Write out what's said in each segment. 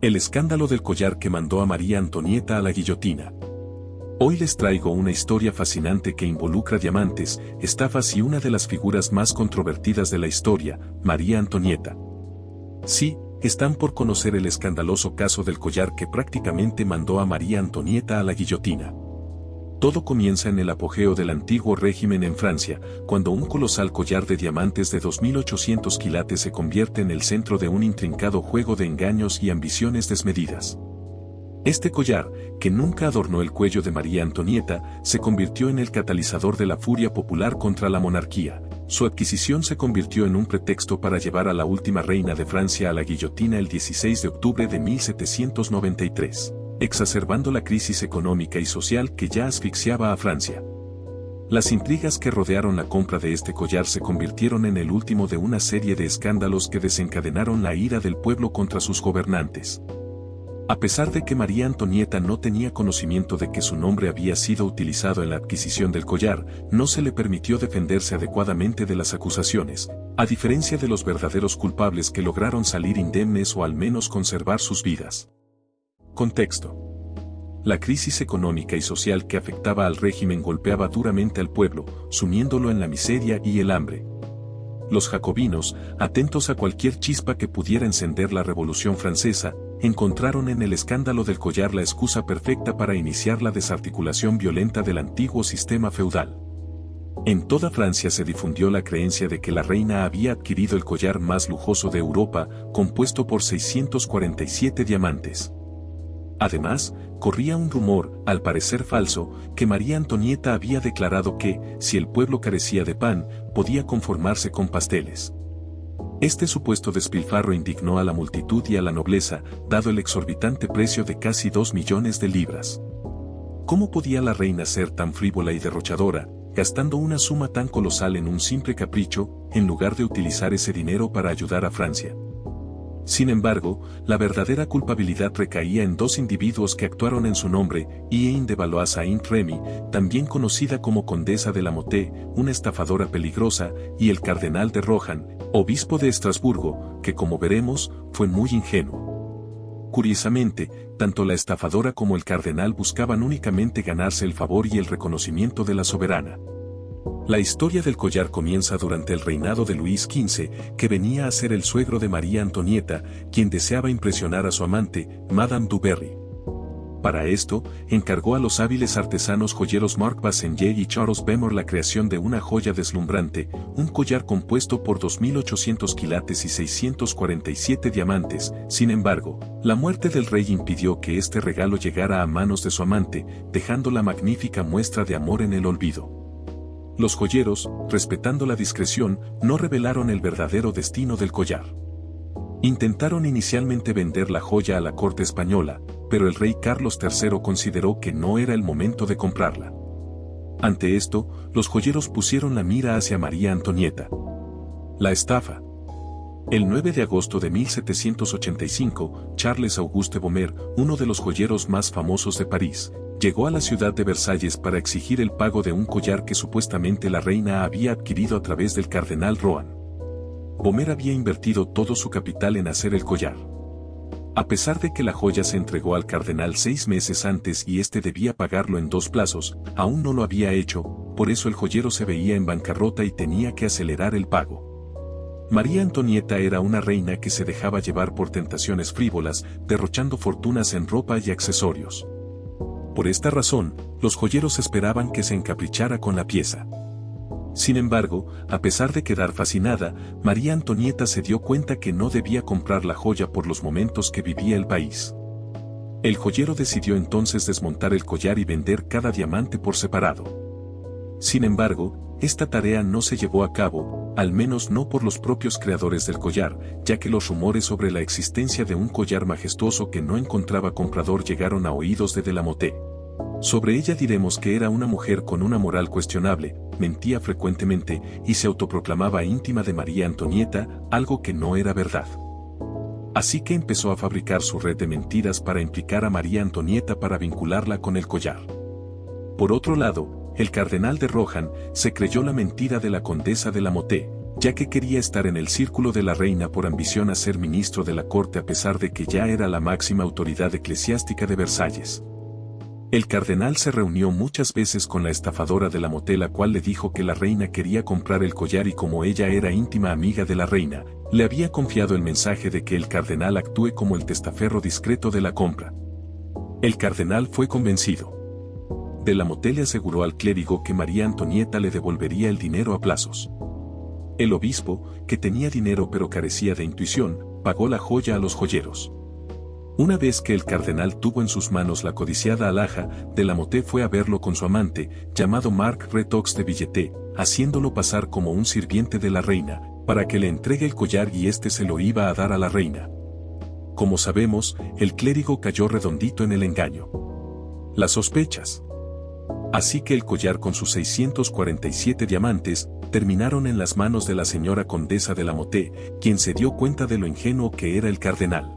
El escándalo del collar que mandó a María Antonieta a la guillotina. Hoy les traigo una historia fascinante que involucra diamantes, estafas y una de las figuras más controvertidas de la historia, María Antonieta. Sí, están por conocer el escandaloso caso del collar que prácticamente mandó a María Antonieta a la guillotina. Todo comienza en el apogeo del antiguo régimen en Francia, cuando un colosal collar de diamantes de 2.800 quilates se convierte en el centro de un intrincado juego de engaños y ambiciones desmedidas. Este collar, que nunca adornó el cuello de María Antonieta, se convirtió en el catalizador de la furia popular contra la monarquía. Su adquisición se convirtió en un pretexto para llevar a la última reina de Francia a la guillotina el 16 de octubre de 1793. Exacerbando la crisis económica y social que ya asfixiaba a Francia. Las intrigas que rodearon la compra de este collar se convirtieron en el último de una serie de escándalos que desencadenaron la ira del pueblo contra sus gobernantes. A pesar de que María Antonieta no tenía conocimiento de que su nombre había sido utilizado en la adquisición del collar, no se le permitió defenderse adecuadamente de las acusaciones, a diferencia de los verdaderos culpables que lograron salir indemnes o al menos conservar sus vidas. Contexto. La crisis económica y social que afectaba al régimen golpeaba duramente al pueblo, sumiéndolo en la miseria y el hambre. Los jacobinos, atentos a cualquier chispa que pudiera encender la Revolución Francesa, encontraron en el escándalo del collar la excusa perfecta para iniciar la desarticulación violenta del antiguo sistema feudal. En toda Francia se difundió la creencia de que la reina había adquirido el collar más lujoso de Europa, compuesto por 647 diamantes. Además, corría un rumor, al parecer falso, que María Antonieta había declarado que, si el pueblo carecía de pan, podía conformarse con pasteles. Este supuesto despilfarro indignó a la multitud y a la nobleza, dado el exorbitante precio de casi 2 millones de libras. ¿Cómo podía la reina ser tan frívola y derrochadora, gastando una suma tan colosal en un simple capricho, en lugar de utilizar ese dinero para ayudar a Francia? Sin embargo, la verdadera culpabilidad recaía en dos individuos que actuaron en su nombre, Ian de Valois-Saint-Remy, también conocida como Condesa de la Motte, una estafadora peligrosa, y el Cardenal de Rohan, obispo de Estrasburgo, que como veremos, fue muy ingenuo. Curiosamente, tanto la estafadora como el cardenal buscaban únicamente ganarse el favor y el reconocimiento de la soberana. La historia del collar comienza durante el reinado de Luis XV, que venía a ser el suegro de María Antonieta, quien deseaba impresionar a su amante, Madame du Barry. Para esto, encargó a los hábiles artesanos joyeros Marc Bassenger y Charles Bemor la creación de una joya deslumbrante, un collar compuesto por 2.800 quilates y 647 diamantes. Sin embargo, la muerte del rey impidió que este regalo llegara a manos de su amante, dejando la magnífica muestra de amor en el olvido. Los joyeros, respetando la discreción, no revelaron el verdadero destino del collar. Intentaron inicialmente vender la joya a la corte española, pero el rey Carlos III consideró que no era el momento de comprarla. Ante esto, los joyeros pusieron la mira hacia María Antonieta. La estafa. El 9 de agosto de 1785, Charles Auguste Baumer, uno de los joyeros más famosos de París, llegó a la ciudad de Versalles para exigir el pago de un collar que supuestamente la reina había adquirido a través del cardenal Rohan. Baumer había invertido todo su capital en hacer el collar. A pesar de que la joya se entregó al cardenal 6 meses antes y este debía pagarlo en 2 plazos, aún no lo había hecho, por eso el joyero se veía en bancarrota y tenía que acelerar el pago. María Antonieta era una reina que se dejaba llevar por tentaciones frívolas, derrochando fortunas en ropa y accesorios. Por esta razón, los joyeros esperaban que se encaprichara con la pieza. Sin embargo, a pesar de quedar fascinada, María Antonieta se dio cuenta que no debía comprar la joya por los momentos que vivía el país. El joyero decidió entonces desmontar el collar y vender cada diamante por separado. Sin embargo, esta tarea no se llevó a cabo, al menos no por los propios creadores del collar, ya que los rumores sobre la existencia de un collar majestuoso que no encontraba comprador llegaron a oídos de la Motte. Sobre ella diremos que era una mujer con una moral cuestionable, mentía frecuentemente y se autoproclamaba íntima de María Antonieta, algo que no era verdad. Así que empezó a fabricar su red de mentiras para implicar a María Antonieta para vincularla con el collar. Por otro lado, el cardenal de Rohan se creyó la mentira de la condesa de la Motte, ya que quería estar en el círculo de la reina por ambición a ser ministro de la corte a pesar de que ya era la máxima autoridad eclesiástica de Versalles. El cardenal se reunió muchas veces con la estafadora de la Motte, la cual le dijo que la reina quería comprar el collar y como ella era íntima amiga de la reina, le había confiado el mensaje de que el cardenal actúe como el testaferro discreto de la compra. El cardenal fue convencido. De la Motte le aseguró al clérigo que María Antonieta le devolvería el dinero a plazos. El obispo, que tenía dinero pero carecía de intuición, pagó la joya a los joyeros. Una vez que el cardenal tuvo en sus manos la codiciada alhaja, de la Motte fue a verlo con su amante, llamado Marc Retox de Villeté, haciéndolo pasar como un sirviente de la reina, para que le entregue el collar y éste se lo iba a dar a la reina. Como sabemos, el clérigo cayó redondito en el engaño. Las sospechas. Así que el collar con sus 647 diamantes, terminaron en las manos de la señora condesa de la Motte, quien se dio cuenta de lo ingenuo que era el cardenal.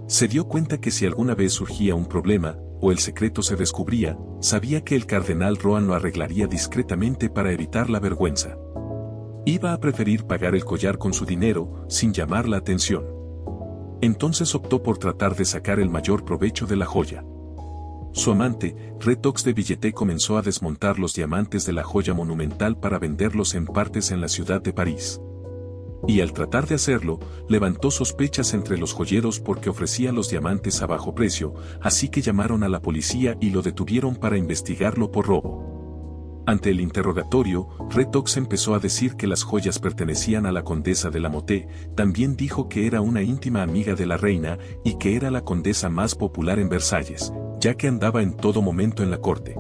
Se dio cuenta que si alguna vez surgía un problema, o el secreto se descubría, sabía que el cardenal Rohan lo arreglaría discretamente para evitar la vergüenza. Iba a preferir pagar el collar con su dinero, sin llamar la atención. Entonces optó por tratar de sacar el mayor provecho de la joya. Su amante, Retox de Villeté, comenzó a desmontar los diamantes de la joya monumental para venderlos en partes en la ciudad de París. Y al tratar de hacerlo, levantó sospechas entre los joyeros porque ofrecía los diamantes a bajo precio, así que llamaron a la policía y lo detuvieron para investigarlo por robo. Ante el interrogatorio, Retox empezó a decir que las joyas pertenecían a la condesa de la Motte, también dijo que era una íntima amiga de la reina y que era la condesa más popular en Versalles, ya que andaba en todo momento en la corte.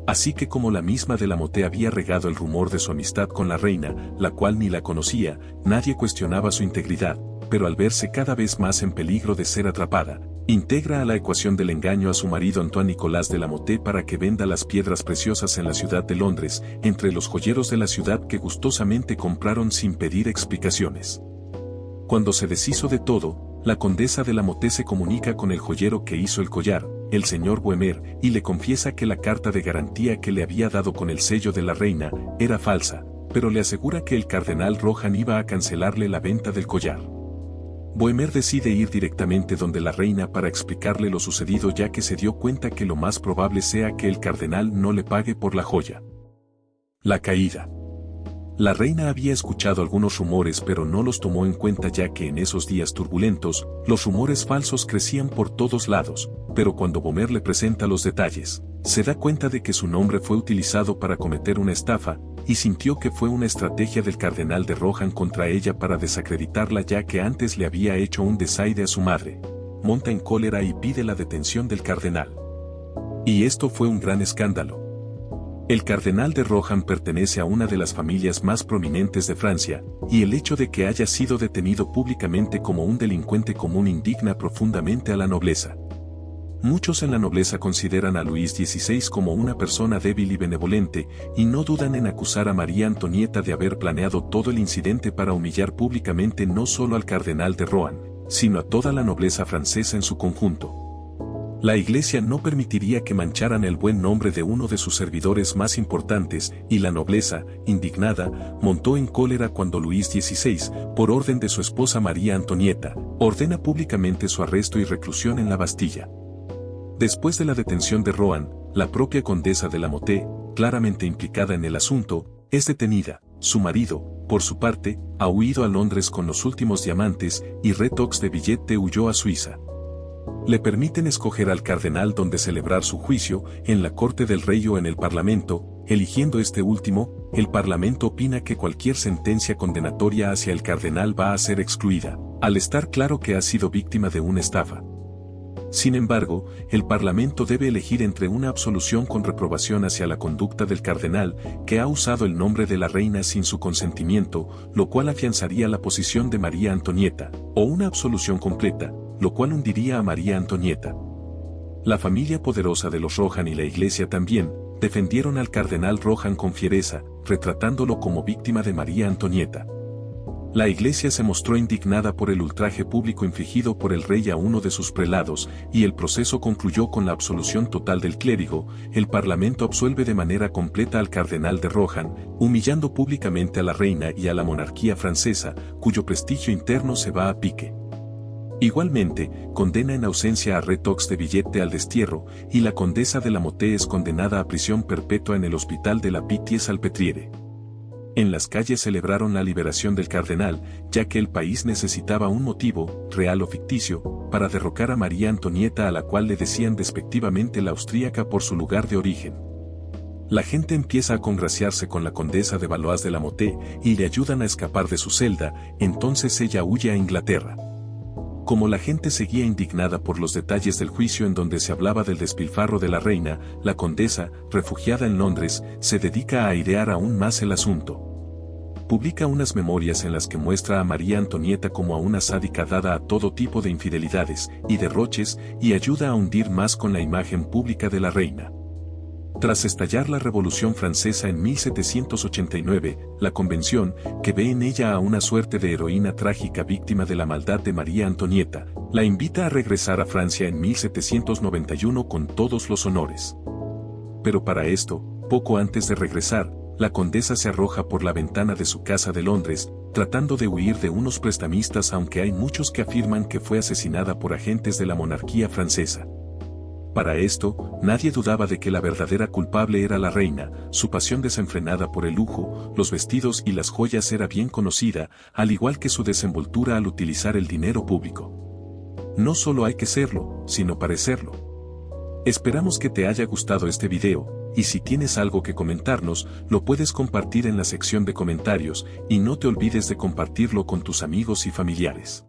Así que como la misma de la Motte había regado el rumor de su amistad con la reina, la cual ni la conocía, nadie cuestionaba su integridad, pero al verse cada vez más en peligro de ser atrapada, integra a la ecuación del engaño a su marido Antoine Nicolas de la Motte para que venda las piedras preciosas en la ciudad de Londres, entre los joyeros de la ciudad que gustosamente compraron sin pedir explicaciones. Cuando se deshizo de todo, la condesa de la Motte se comunica con el joyero que hizo el collar, el señor Bohemer, y le confiesa que la carta de garantía que le había dado con el sello de la reina era falsa, pero le asegura que el cardenal Rohan iba a cancelarle la venta del collar. Bohemer decide ir directamente donde la reina para explicarle lo sucedido, ya que se dio cuenta que lo más probable sea que el cardenal no le pague por la joya. La caída. La reina había escuchado algunos rumores pero no los tomó en cuenta, ya que en esos días turbulentos, los rumores falsos crecían por todos lados, pero cuando Bohemer le presenta los detalles, se da cuenta de que su nombre fue utilizado para cometer una estafa, y sintió que fue una estrategia del cardenal de Rohan contra ella para desacreditarla, ya que antes le había hecho un desaire a su madre. Monta en cólera y pide la detención del cardenal. Y esto fue un gran escándalo. El cardenal de Rohan pertenece a una de las familias más prominentes de Francia, y el hecho de que haya sido detenido públicamente como un delincuente común indigna profundamente a la nobleza. Muchos en la nobleza consideran a Luis XVI como una persona débil y benevolente, y no dudan en acusar a María Antonieta de haber planeado todo el incidente para humillar públicamente no solo al cardenal de Rohan, sino a toda la nobleza francesa en su conjunto. La Iglesia no permitiría que mancharan el buen nombre de uno de sus servidores más importantes, y la nobleza, indignada, montó en cólera cuando Luis XVI, por orden de su esposa María Antonieta, ordena públicamente su arresto y reclusión en la Bastilla. Después de la detención de Rohan, la propia condesa de la Motte, claramente implicada en el asunto, es detenida. Su marido, por su parte, ha huido a Londres con los últimos diamantes, y Retox de Villeté huyó a Suiza. Le permiten escoger al cardenal donde celebrar su juicio, en la corte del rey o en el parlamento. Eligiendo este último, el parlamento opina que cualquier sentencia condenatoria hacia el cardenal va a ser excluida, al estar claro que ha sido víctima de una estafa. Sin embargo, el parlamento debe elegir entre una absolución con reprobación hacia la conducta del cardenal, que ha usado el nombre de la reina sin su consentimiento, lo cual afianzaría la posición de María Antonieta, o una absolución completa, lo cual hundiría a María Antonieta. La familia poderosa de los Rohan y la Iglesia también, defendieron al cardenal Rohan con fiereza, retratándolo como víctima de María Antonieta. La iglesia se mostró indignada por el ultraje público infligido por el rey a uno de sus prelados, y el proceso concluyó con la absolución total del clérigo. El parlamento absuelve de manera completa al cardenal de Rohan, humillando públicamente a la reina y a la monarquía francesa, cuyo prestigio interno se va a pique. Igualmente, condena en ausencia a Retox de Villette al destierro, y la condesa de Lamotte es condenada a prisión perpetua en el hospital de la Pitié-Salpêtrière. En las calles celebraron la liberación del cardenal, ya que el país necesitaba un motivo, real o ficticio, para derrocar a María Antonieta, a la cual le decían despectivamente la austríaca por su lugar de origen. La gente empieza a congraciarse con la condesa de Valois de Lamotte y le ayudan a escapar de su celda, entonces ella huye a Inglaterra. Como la gente seguía indignada por los detalles del juicio en donde se hablaba del despilfarro de la reina, la condesa, refugiada en Londres, se dedica a airear aún más el asunto. Publica unas memorias en las que muestra a María Antonieta como a una sádica dada a todo tipo de infidelidades y derroches, y ayuda a hundir más con la imagen pública de la reina. Tras estallar la Revolución Francesa en 1789, la Convención, que ve en ella a una suerte de heroína trágica víctima de la maldad de María Antonieta, la invita a regresar a Francia en 1791 con todos los honores. Pero para esto, poco antes de regresar, la condesa se arroja por la ventana de su casa de Londres, tratando de huir de unos prestamistas, aunque hay muchos que afirman que fue asesinada por agentes de la monarquía francesa. Para esto, nadie dudaba de que la verdadera culpable era la reina. Su pasión desenfrenada por el lujo, los vestidos y las joyas era bien conocida, al igual que su desenvoltura al utilizar el dinero público. No solo hay que serlo, sino parecerlo. Esperamos que te haya gustado este video, y si tienes algo que comentarnos, lo puedes compartir en la sección de comentarios, y no te olvides de compartirlo con tus amigos y familiares.